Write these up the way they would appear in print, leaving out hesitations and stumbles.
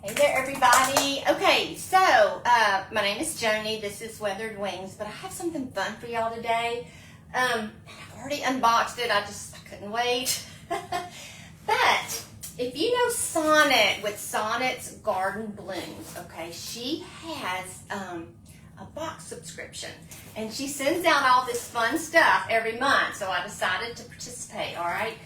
Hey there, everybody. Okay, so my name is Joanie. This is Weathered Wings, but I have something fun for y'all today. I've already unboxed it. I couldn't wait. But if you know Sonnet with Sonnet's Garden Blooms, okay, she has a box subscription, and she sends out all this fun stuff every month. So I decided to participate. All right.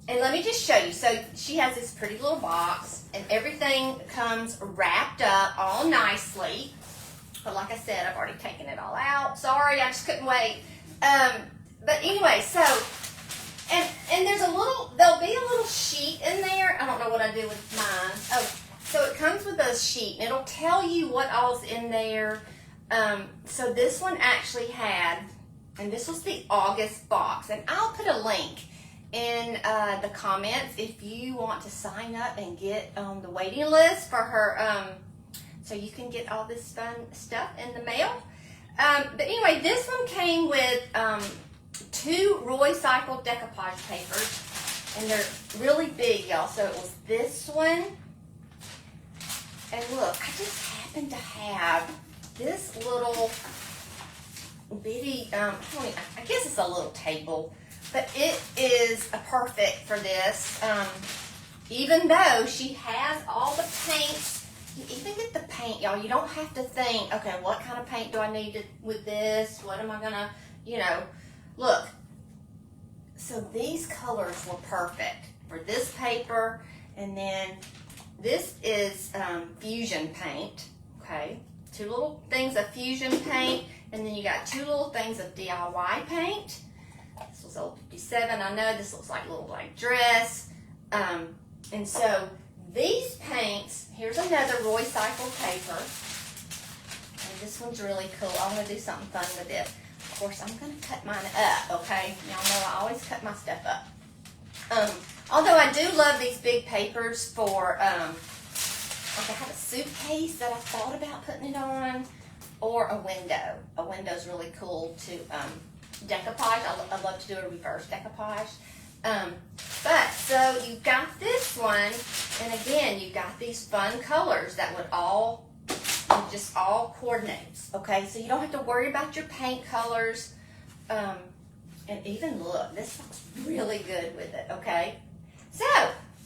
And let me just show you. So she has this pretty little box, and everything comes wrapped up all nicely. But like I said, I've already taken it all out. Sorry, I just couldn't wait. But anyway, so, and there'll be a little sheet in there. I don't know what I do with mine. Oh, so it comes with a sheet, and it'll tell you what all's in there. So this one actually had, and this was the August box, and I'll put a link in the comments if you want to sign up and get on the waiting list for her, so you can get all this fun stuff in the mail. But anyway, this one came with 2 Roy Cycle decoupage papers, and they're really big, y'all. So it was this one, and look, I just happen to have this little bitty, I guess it's a little table. But it is perfect for this, even though she has all the paints. You even get the paint, y'all. You don't have to think, okay, what kind of paint do I need with this? What am I going to, look. So these colors were perfect for this paper. And then this is fusion paint, okay? 2 little things of fusion paint. And then you got 2 little things of DIY paint. This was old 57. I know this looks like a little black dress. And so these paints, here's another Roy Cycle paper. And this one's really cool. I'm going to do something fun with it. Of course, I'm going to cut mine up, okay? Y'all know I always cut my stuff up. Although I do love these big papers for, like I have a suitcase that I thought about putting it on, or a window. A window's really cool to, decoupage. I love to do a reverse decoupage. But so you've got this one, and again, you've got these fun colors that would all coordinates. Okay, so you don't have to worry about your paint colors. And even look, this looks really good with it. Okay, so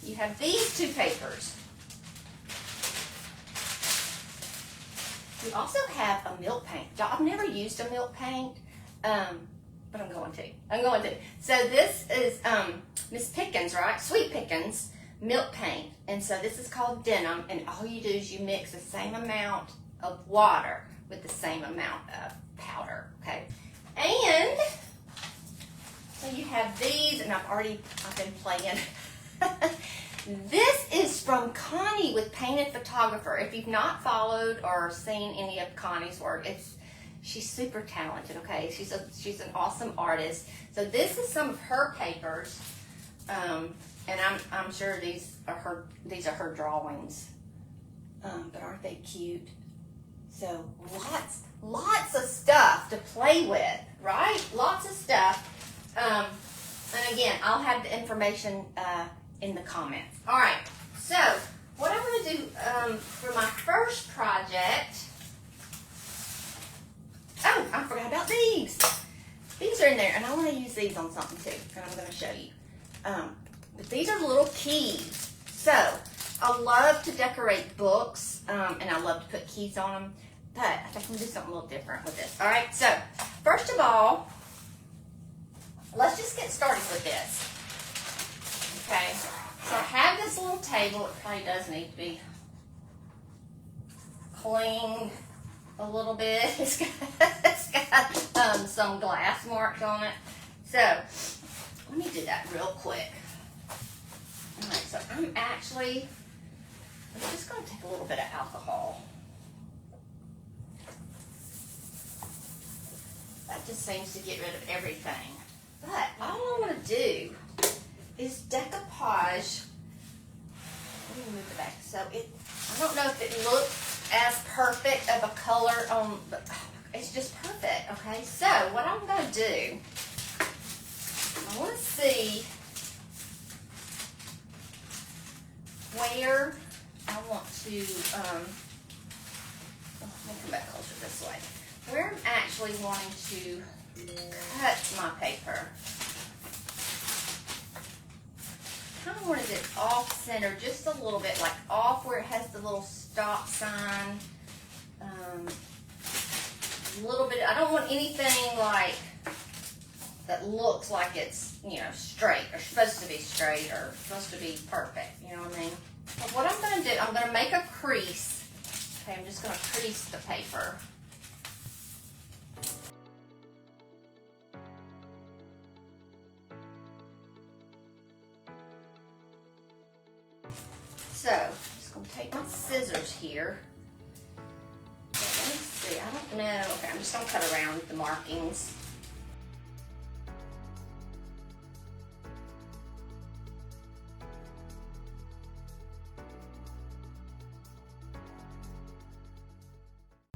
you have these 2 papers. You also have a milk paint. I've never used a milk paint. But I'm going to. So this is Miss Pickens, right? Sweet Pickens milk paint. And so this is called denim. And all you do is you mix the same amount of water with the same amount of powder, okay? And so you have these, and I've been playing. This is from Connie with Painted Photographer. If you've not followed or seen any of Connie's work, she's super talented, okay? She's an awesome artist. So this is some of her papers, and I'm sure these are her drawings. But aren't they cute? So lots of stuff to play with, right? Lots of stuff. And again, I'll have the information in the comments. All right. So what I'm going to do for my first project. Oh, I forgot about these. These are in there, and I want to use these on something too, and I'm going to show you. But these are little keys. So I love to decorate books, and I love to put keys on them, but I think I'm going to do something a little different with this. All right, so first of all, let's just get started with this. Okay, so I have this little table. It probably does need to be cleaned a little bit. It's got some glass marks on it. So let me do that real quick. All right, so I'm just going to take a little bit of alcohol. That just seems to get rid of everything. But all I want to do is decoupage. Let me move it back. So I don't know if it looks as perfect of a color on, but it's just perfect. Okay, so what I'm going to do, I want to see where I want to, let me come back closer this way. Where I'm actually wanting to cut my paper, kind of wanted it off center just a little bit, like off where it has the little stop sign. A little bit, I don't want anything like that looks like it's, you know, straight or supposed to be straight or supposed to be perfect, you know what I mean? But what I'm going to do, I'm going to make a crease. Okay, I'm just going to crease the paper. So, I'm just going to take my scissors here. Okay, let me see, I don't know. Okay, I'm just going to cut around the markings.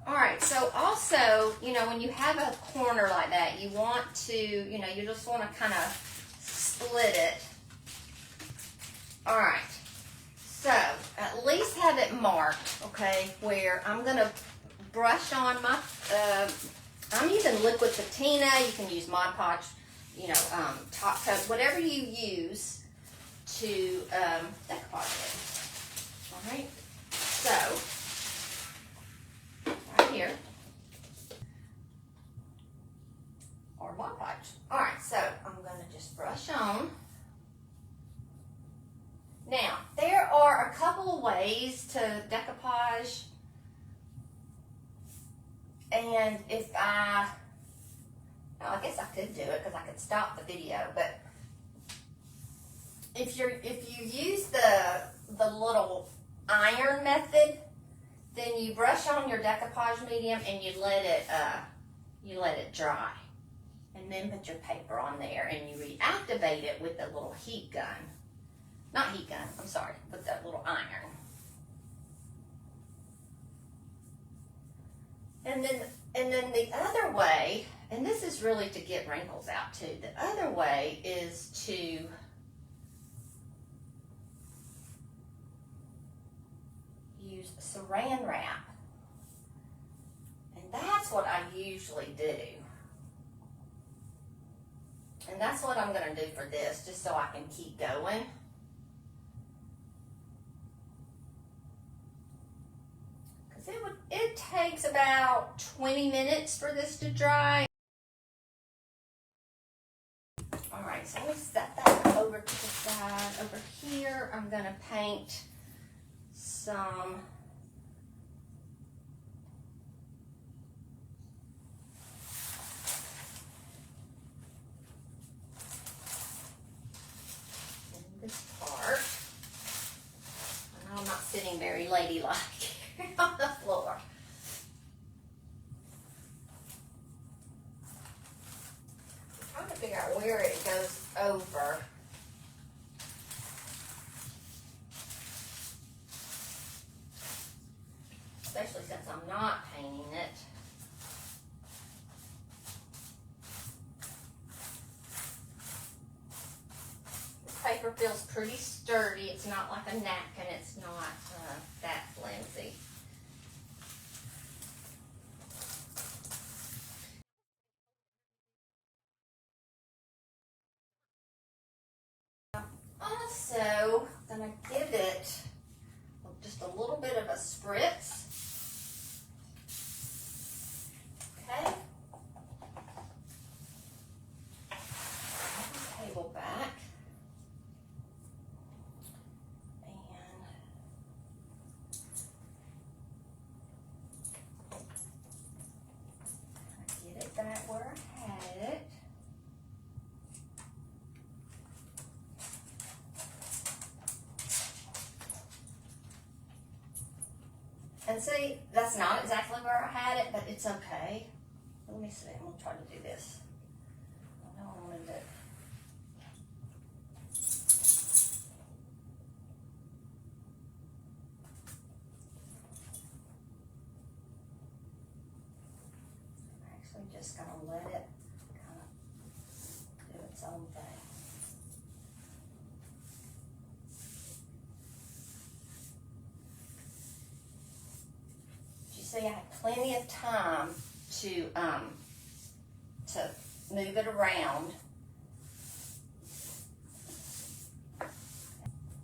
Alright, so also, you know, when you have a corner like that, you want to, you know, you just want to kind of split it. Alright, so at least have it marked, okay, where I'm going to brush on my, I'm using liquid patina. You can use Mod Podge, you know, top coat, whatever you use to decoupage it. Alright, so here, or Mod Podge. Alright, so I'm going to just brush on. Now, there are a couple of ways to decoupage, and if well, I guess I could do it because I could stop the video, but if you use the little iron method, then you brush on your decoupage medium and you let it dry, and then put your paper on there and you reactivate it with the little heat gun. Not heat gun, I'm sorry, with that little iron. And then the other way, and this is really to get wrinkles out too, the other way is to use saran wrap. And that's what I usually do. And that's what I'm going to do for this, just so I can keep going. Because it takes about 20 minutes for this to dry. Alright, so let me set that over to the side. Over here, I'm going to paint some in this part. I know I'm not sitting very ladylike on the floor. I'm trying to figure out where it goes over. Especially since I'm not painting it. This paper feels pretty sturdy. It's not like a napkin. It's not that flimsy. Also, I'm going to give it just a little bit of a spritz. Okay. Table back. And get it back where I had it. And see, that's not exactly where I had it, but it's okay. Let me see, I'm going to try to do this. I know I want to do. I'm actually just going to let it kind of do its own thing. see, I have plenty of time to move it around.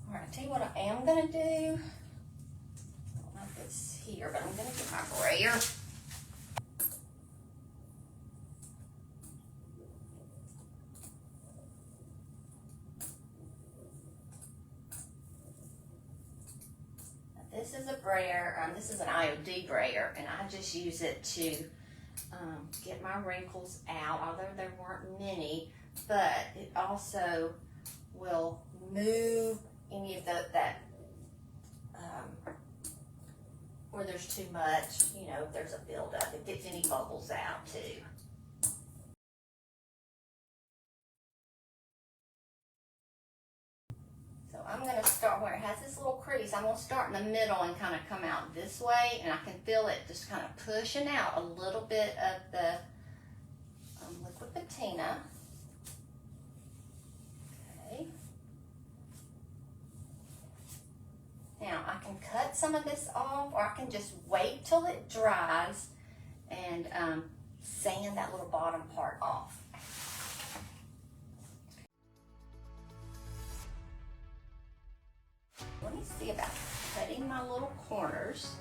All right, I'll tell you what I am gonna do. I don't know if it's here, but I'm gonna get my brayer. This is a brayer, this is an IOD brayer, and I just use it to get my wrinkles out, although there weren't many, but it also will move any of that where there's too much, you know, if there's a buildup, it gets any bubbles out too. So I'm going to start where it has this little crease. I'm going to start in the middle and kind of come out this way, and I can feel it just kind of pushing out a little bit of the liquid patina. Okay. Now I can cut some of this off, or I can just wait till it dries and sand that little bottom part off. Let me see about cutting my little corners.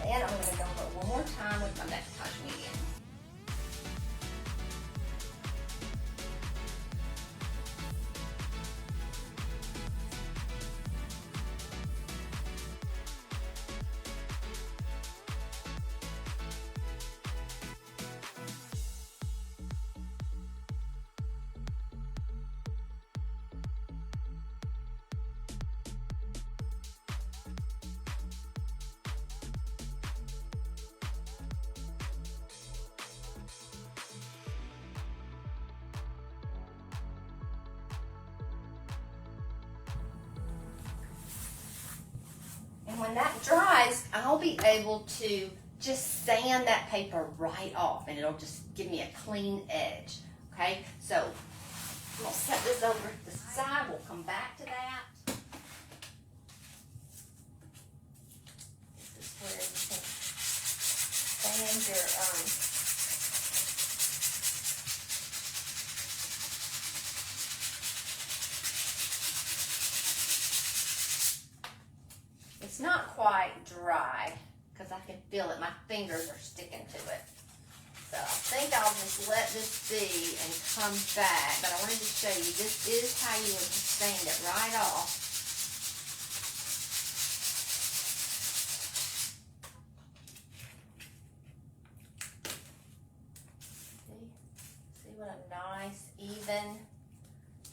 And I'm going to go over one more time with my Decoupage medium. And when that dries, I'll be able to just sand that paper right off, and it'll just give me a clean edge. Okay, so I'm gonna set this over to the side. We'll come back to that. This is where you can sand your It's not quite dry because I can feel it. My fingers are sticking to it. So I think I'll just let this be and come back. But I wanted to show you, this is how you would just sand it right off. See what a nice, even,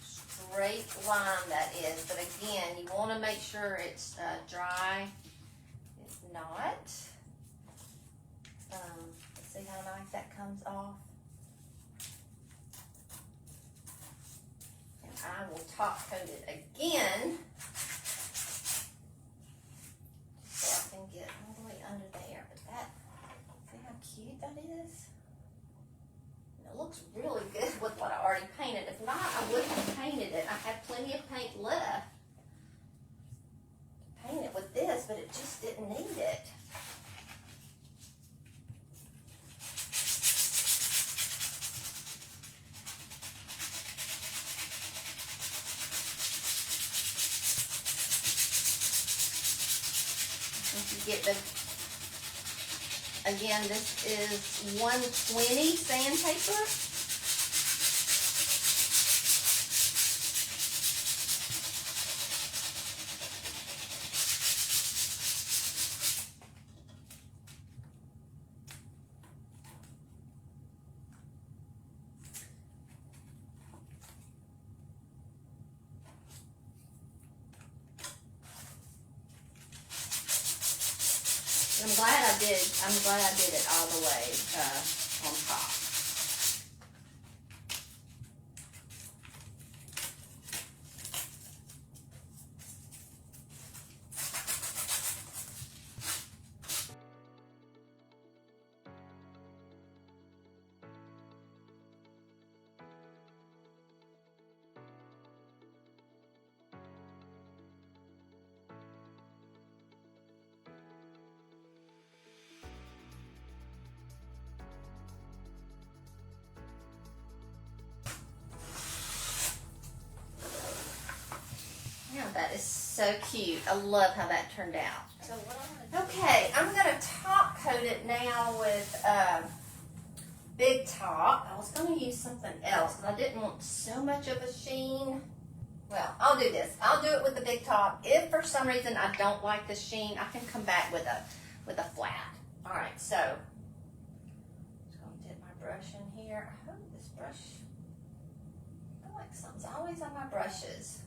straight line that is. But again, you want to make sure it's dry. If not, let's see how nice that comes off. And I will top coat it again so I can get all the way under there. But that, see how cute that is? It looks really good with what I already painted. If not, I wouldn't have painted it. I had plenty of paint left to paint it with this, but it just didn't need it. Once you get the, again, this is 120 sandpaper. I'm glad I did it all the way on top. That is so cute. I love how that turned out. So okay, I'm going to top coat it now with Big Top. I was going to use something else, but I didn't want so much of a sheen. Well, I'll do this. I'll do it with the Big Top. If for some reason I don't like the sheen, I can come back with a flat. All right, so I'm just going to dip my brush in here. I hope this brush, I feel like something's always on my brushes.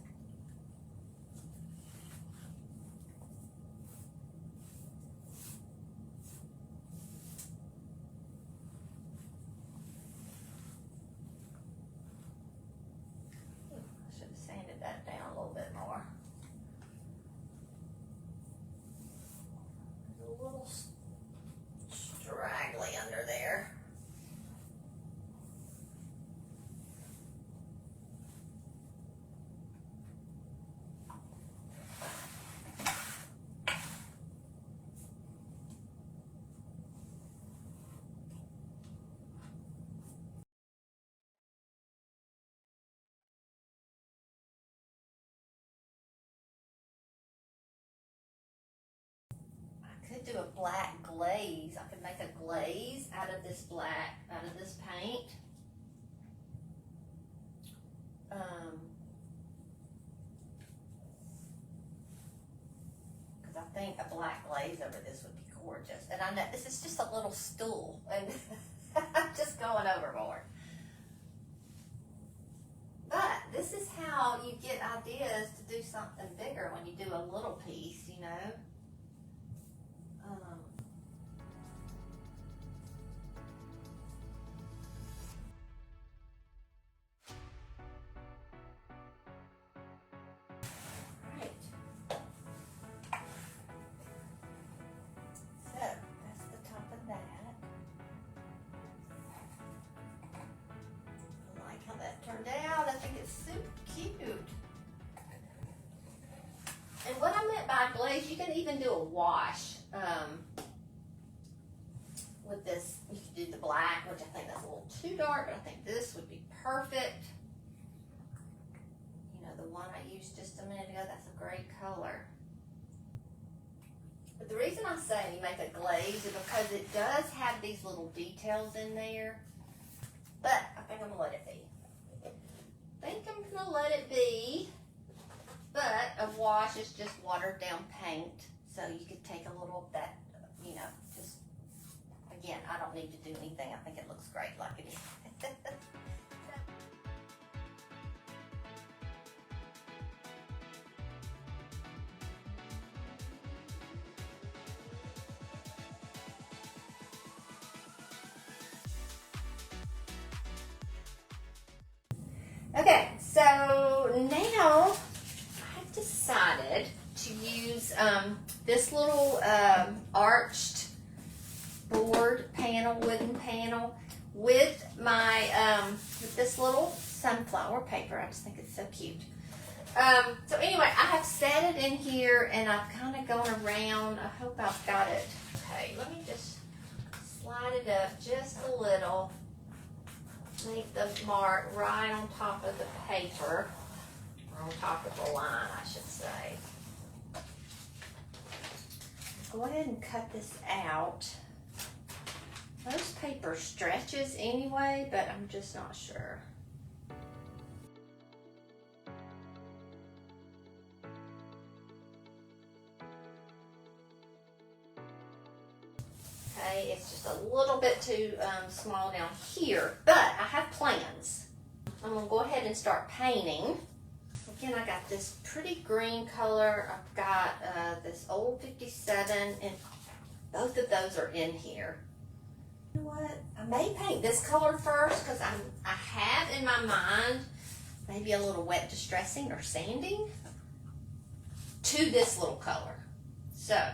That down a little bit more. There's a little straggly under there. Could do a black glaze. I could make a glaze out of this paint. Because I think a black glaze over this would be gorgeous. And I know this is just a little stool, and I'm just going overboard. But this is how you get ideas to do something bigger when you do a little piece, you know. Right. So that's the top of that. I like how that turned out. I think it's super cute. And what I meant by glaze, you can even do a wash with this. You could do the black, which I think that's a little too dark, but I think this would be perfect. You know, the one I used just a minute ago, that's a great color. But the reason I say you make a glaze is because it does have these little details in there. But I think I'm going to let it be. But a wash is just watered down paint. So you could take a little of that, you know, just, again, I don't need to do anything. I think it looks great like it is. Okay, so now I've decided to use this little arched board panel, wooden panel, with my with this little sunflower paper. I just think it's so cute. So anyway, I have set it in here, and I've kind of gone around. I hope I've got it. Okay, let me just slide it up just a little. Make the mark right on top of the paper, or on top of the line, I should say. Go ahead and cut this out. Most paper stretches anyway, but I'm just not sure. Okay, it's just a little bit too small down here, but I have plans. I'm gonna go ahead and start painting. Again, I got this pretty green color. I've got this old 57 in Both of those are in here. You know what? I may paint this color first because I have in my mind maybe a little wet distressing or sanding to this little color. So I'm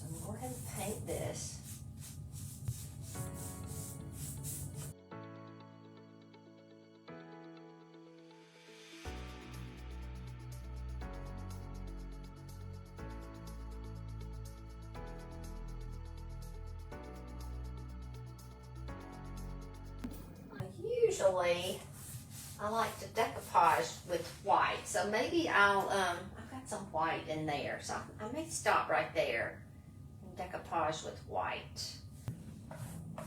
going to go ahead and paint this. Usually I like to decoupage with white, so maybe I've got some white in there, so I may stop right there and decoupage with white. I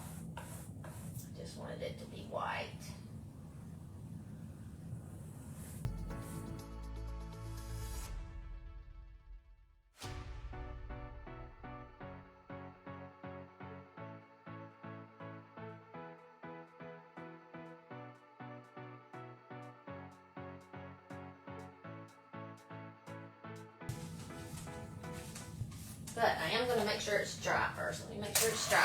just wanted it to be white. But I am going to make sure it's dry first. Let me make sure it's dry.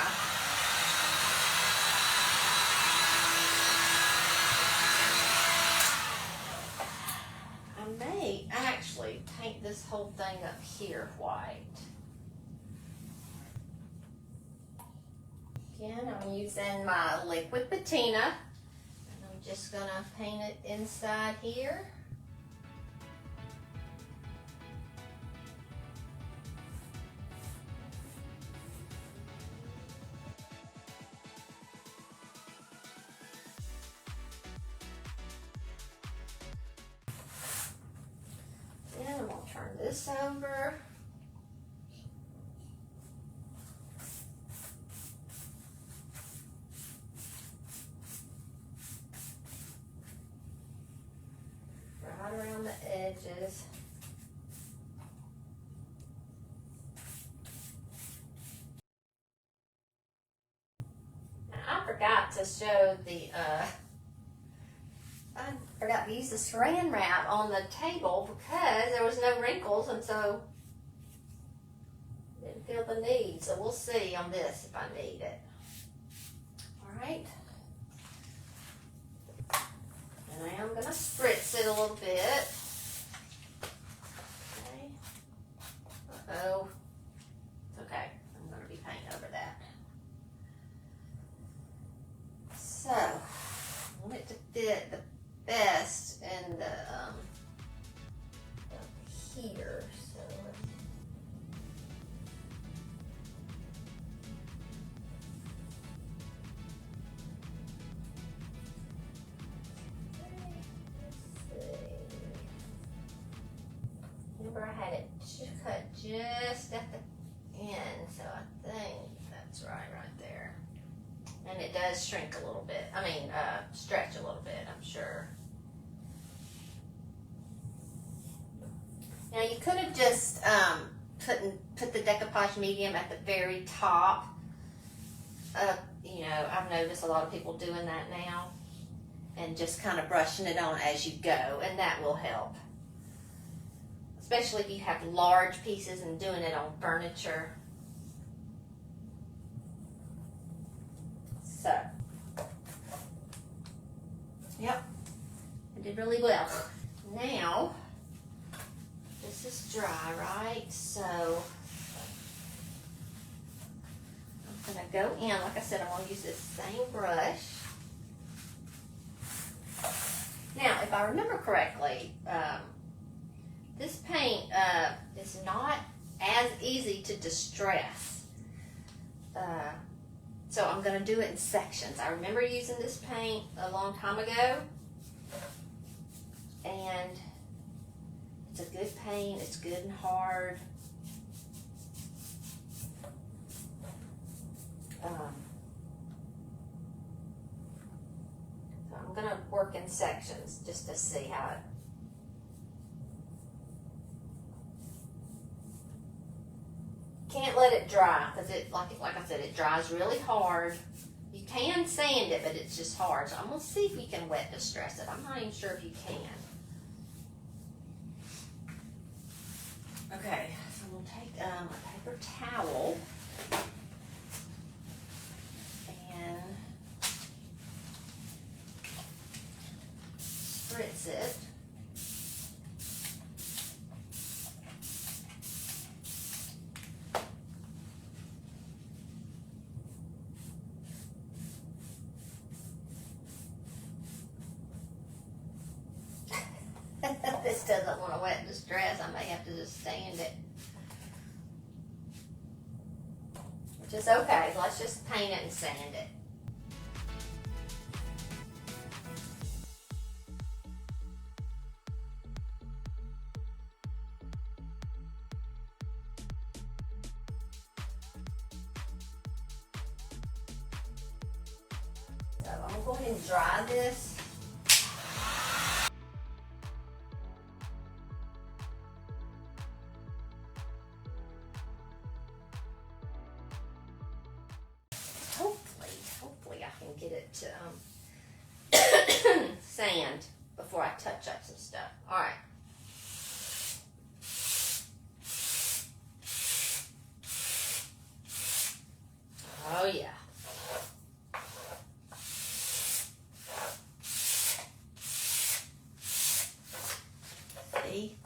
I may actually paint this whole thing up here white. Again, I'm using my liquid patina. And I'm just going to paint it inside here. And I'm going to turn this over. Right around the edges. Now, I forgot to show the I forgot to use the saran wrap on the table because there was no wrinkles, and so didn't feel the need. So we'll see on this if I need it. All right. And I am going to spritz it a little bit. Okay. Uh-oh. It's okay. I'm going to be painting over that. So, I want it to fit the best in the here. So remember I had it cut just at the end, so I think that's right there. And it does shrink a little bit. I mean, stretch a little bit, I'm sure. Now you could have just put the decoupage medium at the very top. You know, I've noticed a lot of people doing that now, and just kind of brushing it on as you go, and that will help. Especially if you have large pieces and doing it on furniture. So, yep, I did really well. Now, this is dry, right? So, I'm going to go in. Like I said, I'm going to use this same brush. Now, if I remember correctly, this paint is not as easy to distress. So I'm going to do it in sections. I remember using this paint a long time ago, and it's a good paint. It's good and hard. So I'm going to work in sections just to see how it. Can't let it dry because it, like I said, it dries really hard. You can sand it, but it's just hard. So I'm gonna see if you can wet distress it. I'm not even sure if you can. Okay, so I'm going to take a paper towel and spritz it. This doesn't want to wet distress. I may have to just sand it. Which is okay. Let's just paint it and sand it. So I'm going to go ahead and dry this. Hopefully I can get it to sand before I touch up some stuff. All right. Oh yeah.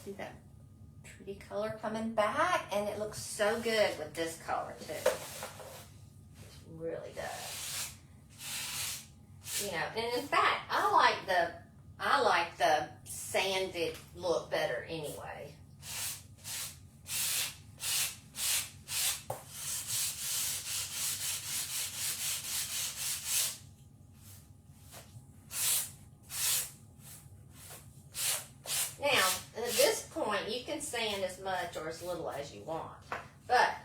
See that pretty color coming back, and it looks so good with this color too. It really does. You know, and in fact, I like the sanded look better anyway. Now, at this point, you can sand as much or as little as you want, but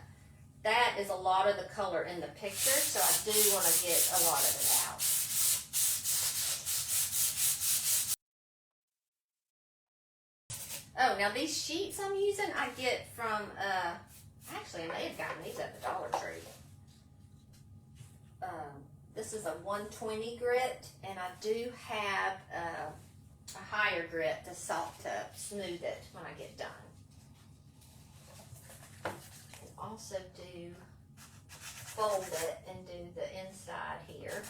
that is a lot of the color in the picture, so I do want to get a lot of it out. Oh, now these sheets I'm using, I get from, actually I may have gotten these at the Dollar Tree. This is a 120 grit, and I do have a higher grit to smooth it when I get done. Also do fold it and do the inside here.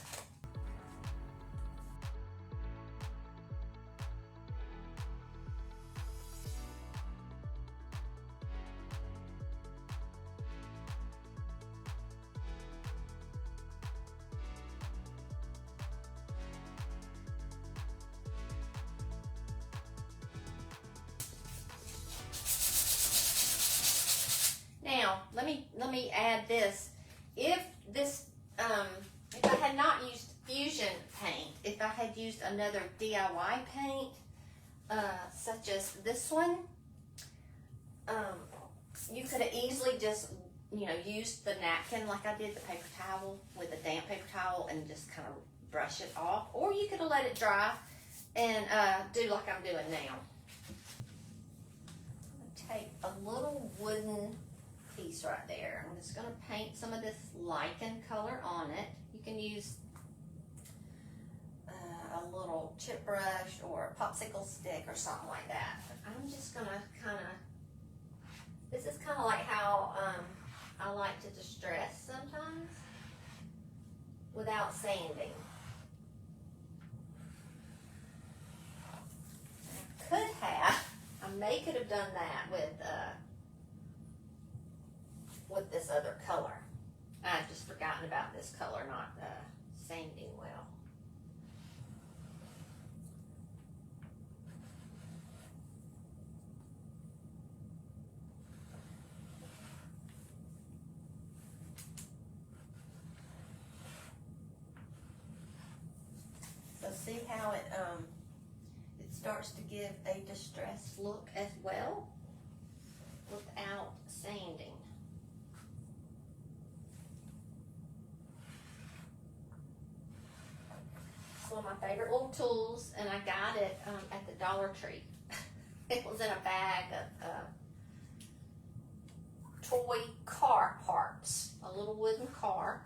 Now, let me add this. If I had not used Fusion paint, if I had used another DIY paint, such as this one, you could have easily just, used the napkin like I did the paper towel with a damp paper towel and just kind of brush it off. Or you could have let it dry and do like I'm doing now. I'm going to take a little wooden piece right there. I'm just going to paint some of this lichen color on it. You can use a little chip brush or a popsicle stick or something like that. But I'm just going to this is kind of like how I like to distress sometimes without sanding. I could have done that with this other color. I've just forgotten about this color not sanding well. So see how it starts to give a distressed look as well without sanding. It's one of my favorite little tools, and I got it at the Dollar Tree. It was in a bag of toy car parts, a little wooden car,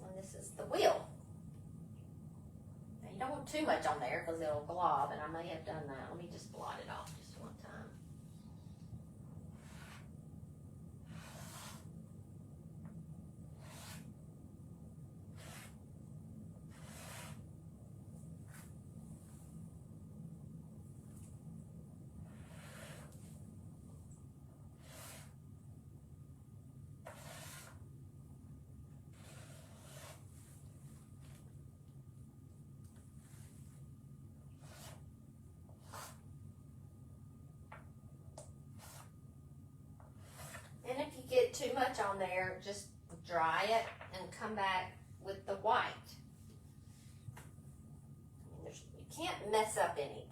and this is the wheel. Now you don't want too much on there because it'll glob, and I may have done that. Let me just blot it off just one time. much on there, just dry it and come back with the white. I mean, you can't mess up anything.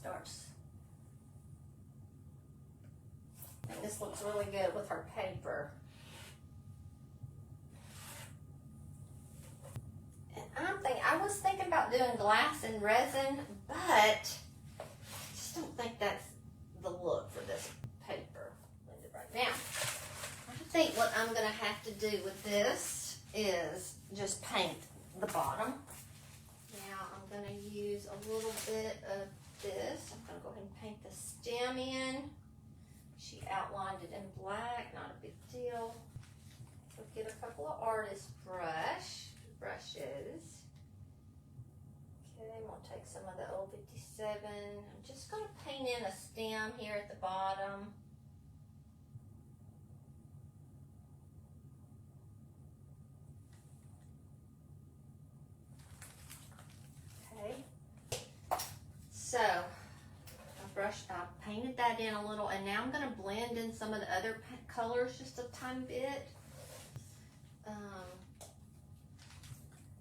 Starts. I think this looks really good with her paper. And I was thinking about doing glass and resin, but I just don't think that's the look for this paper right now. I think what I'm gonna have to do with this is just paint the bottom. Now I'm gonna use a little bit of this. I'm going to go ahead and paint the stem in. She outlined it in black, not a big deal. So get a couple of artist brushes. Okay, I'm going to take some of the 057. I'm just going to paint in a stem here at the bottom. So I painted that in a little, and now I'm going to blend in some of the other colors just a tiny bit.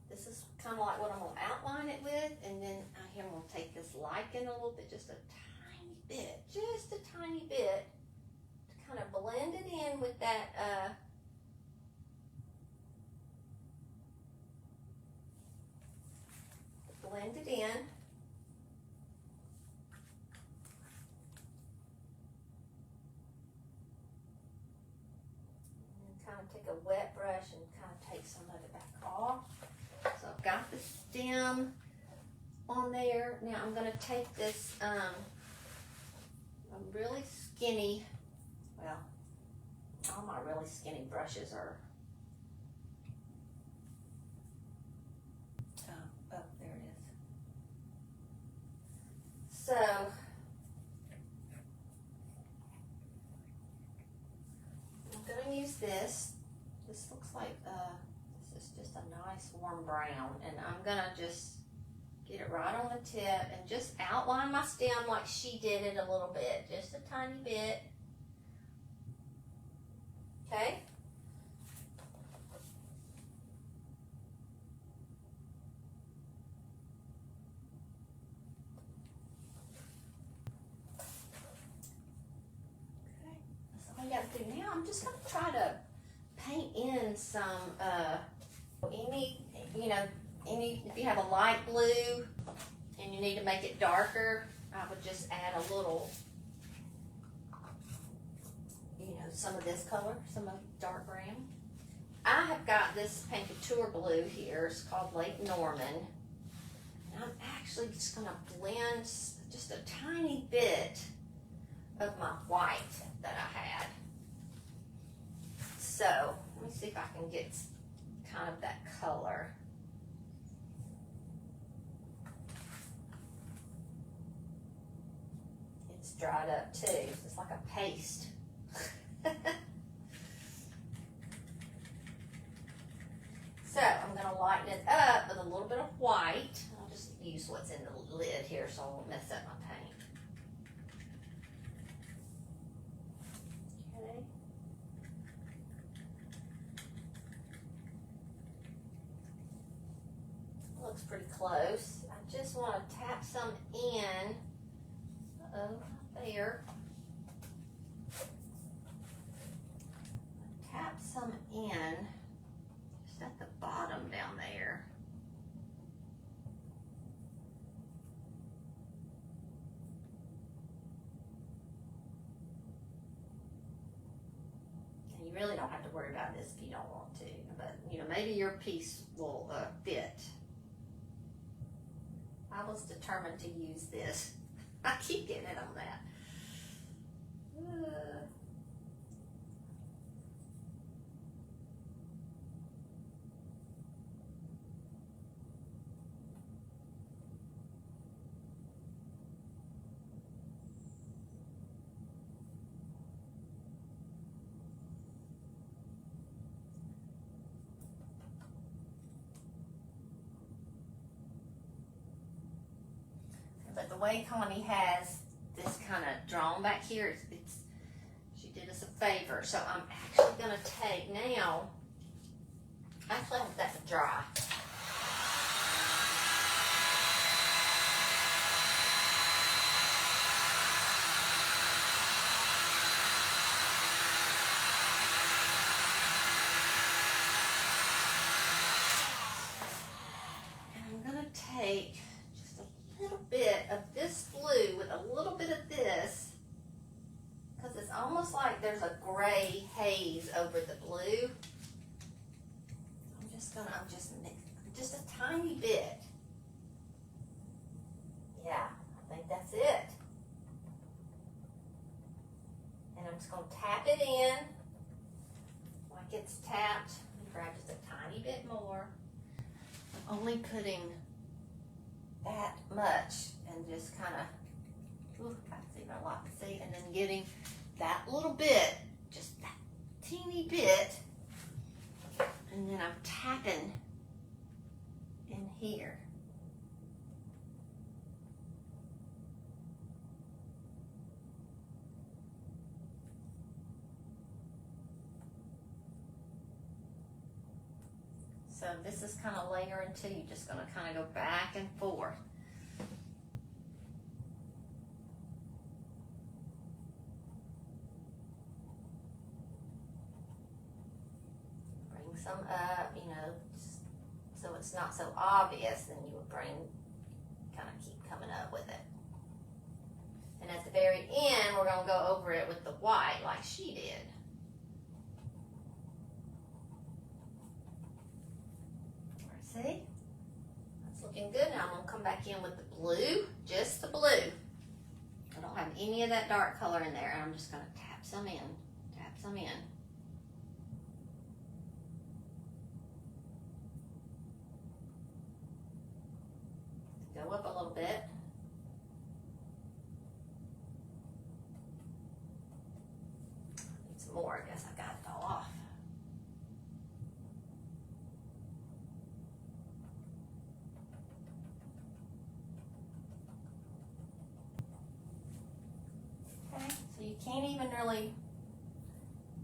This is kind of like what I'm going to outline it with, and then I'm going to take this lichen a little bit, just a tiny bit, to kind of blend it in with that blend it in. Take a wet brush and kind of take some of it back off. So I've got the stem on there. Now I'm going to take this a really skinny, well, all my really skinny brushes are, oh, there it is. So I'm going to use this. This looks like, this is just a nice warm brown, and I'm gonna just get it right on the tip and just outline my stem like she did it a little bit, just a tiny bit. Okay? Okay, that's all I gotta do now. I'm just gonna try to paint in some, if you have a light blue and you need to make it darker, I would just add a little, some of this color, some of dark brown. I have got this Paint Couture blue here. It's called Lake Norman. And I'm actually just gonna blend just a tiny bit of my white that I had. So, let me see if I can get kind of that color. It's dried up too. It's like a paste. So, I'm going to lighten it up with a little bit of white. I'll just use what's in the lid here so I won't mess up my paint. Looks pretty close. I just want to tap some in. There. Tap some in just at the bottom down there. And you really don't have to worry about this if you don't want to, but maybe your piece will fit. I was determined to use this. I keep getting it on that. way Connie has this kind of drawn back here, she did us a favor. So I'm actually gonna take now, actually I want that to dry. Take just a little bit of this blue with a little bit of this, because it's almost like there's a gray haze over the blue. I'm just mix just a tiny bit. Yeah, I think that's it. And I'm just going to tap it in like it's tapped. Grab just a tiny bit more. I'm only putting that much and just kind of, that's even a lot to see, and then getting that little bit, just that teeny bit, and then I'm tapping in here. So this is kind of layering too. You're just going to kind of go back and forth. Bring some up, you know, so it's not so obvious. Then you would kind of keep coming up with it. And at the very end, we're going to go over it with the white like she did. See? That's looking good. Now I'm going to come back in with the blue, just the blue. I don't have any of that dark color in there. And I'm just going to tap some in, tap some in. Go up a little bit. Need some more. I guess I got it all off. You can't even really,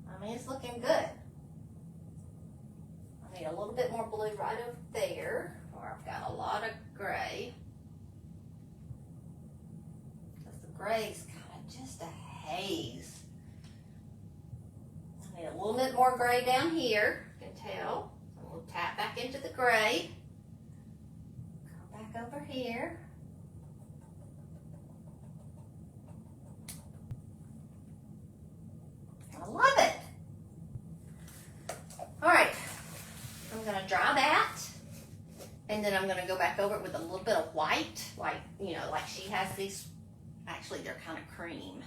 I mean, it's looking good. I need a little bit more blue right over there, where I've got a lot of gray. Because the gray's kind of just a haze. I need a little bit more gray down here, you can tell. So we'll tap back into the gray. Come back over here. I love it. All right, I'm gonna dry that, and then I'm gonna go back over it with a little bit of white, like, you know, like she has these, actually they're kind of cream,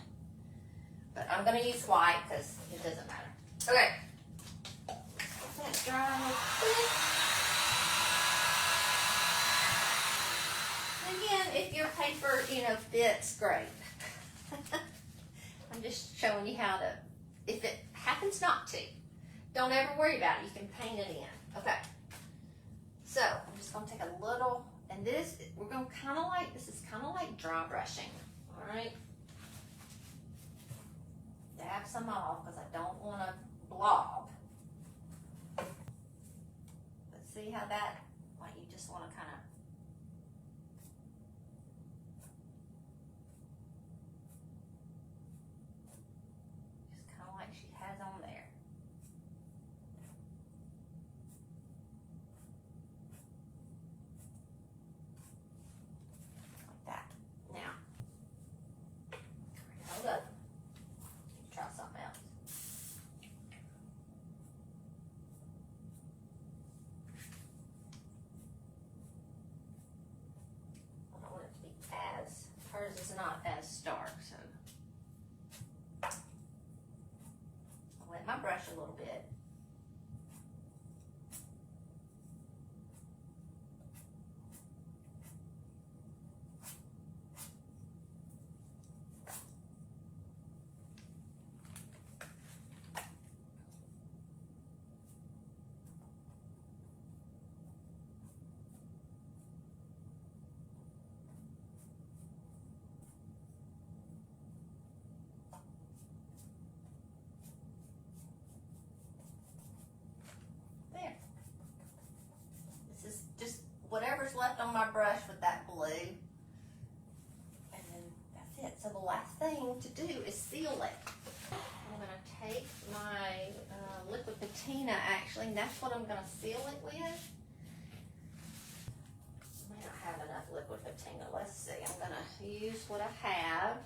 but I'm gonna use white because it doesn't matter. Okay, let that dry real quick. Again, if your paper, you know, fits, great. I'm just showing you how to, if it happens not to, don't ever worry about it. You can paint it in. Okay. So I'm just going to take a little, and this, we're going to kind of like, this is kind of like dry brushing. All right. Dab some off because I don't want to blob. But see how that, like you just want to kind of, like she has on there. Like that. Now, hold up. Try something else. whatever's left on my brush with that glue. And then that's it. So the last thing to do is seal it. I'm going to take my liquid patina, actually, and that's what I'm going to seal it with. I may not have enough liquid patina. Let's see. I'm going to use what I have.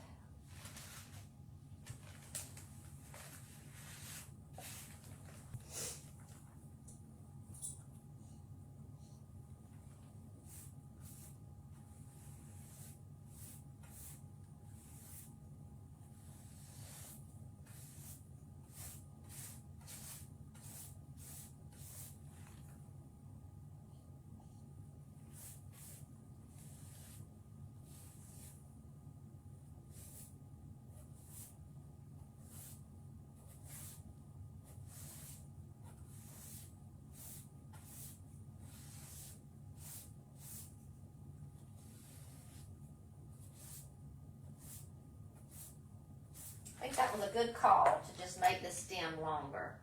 I think that was a good call to just make the stem longer.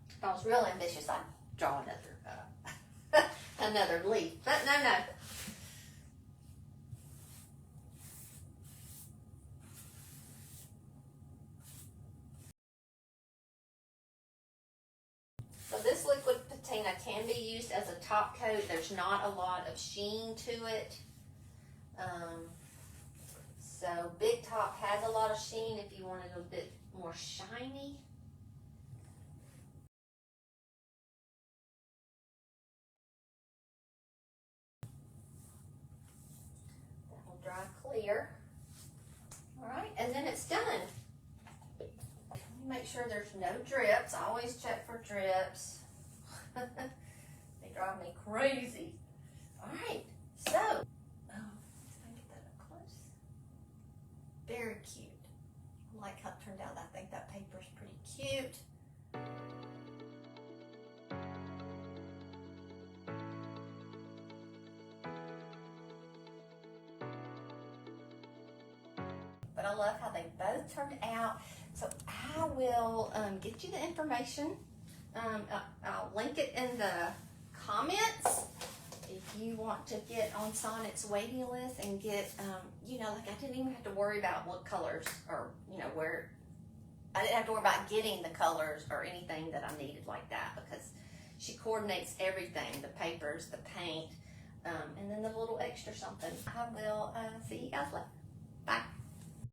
If I was real ambitious, I'd draw another another leaf, but no. So this liquid patina can be used as a top coat. There's not a lot of sheen to it. So Big Top has a lot of sheen if you want it a bit more shiny. That will dry clear. All right, and then it's done. Make sure there's no drips. I always check for drips. They drive me crazy. All right, so, oh, let's get that up close. Very cute. I like how it turned out. I think that paper's pretty cute. But I love how they both turned out. So I will get you the information. I'll link it in the comments if you want to get on Sonnet's waiting list and get, you know, like I didn't even have to worry about what colors or, you know, where, I didn't have to worry about getting the colors or anything that I needed like that because she coordinates everything, the papers, the paint, and then the little extra something. I will see you guys later.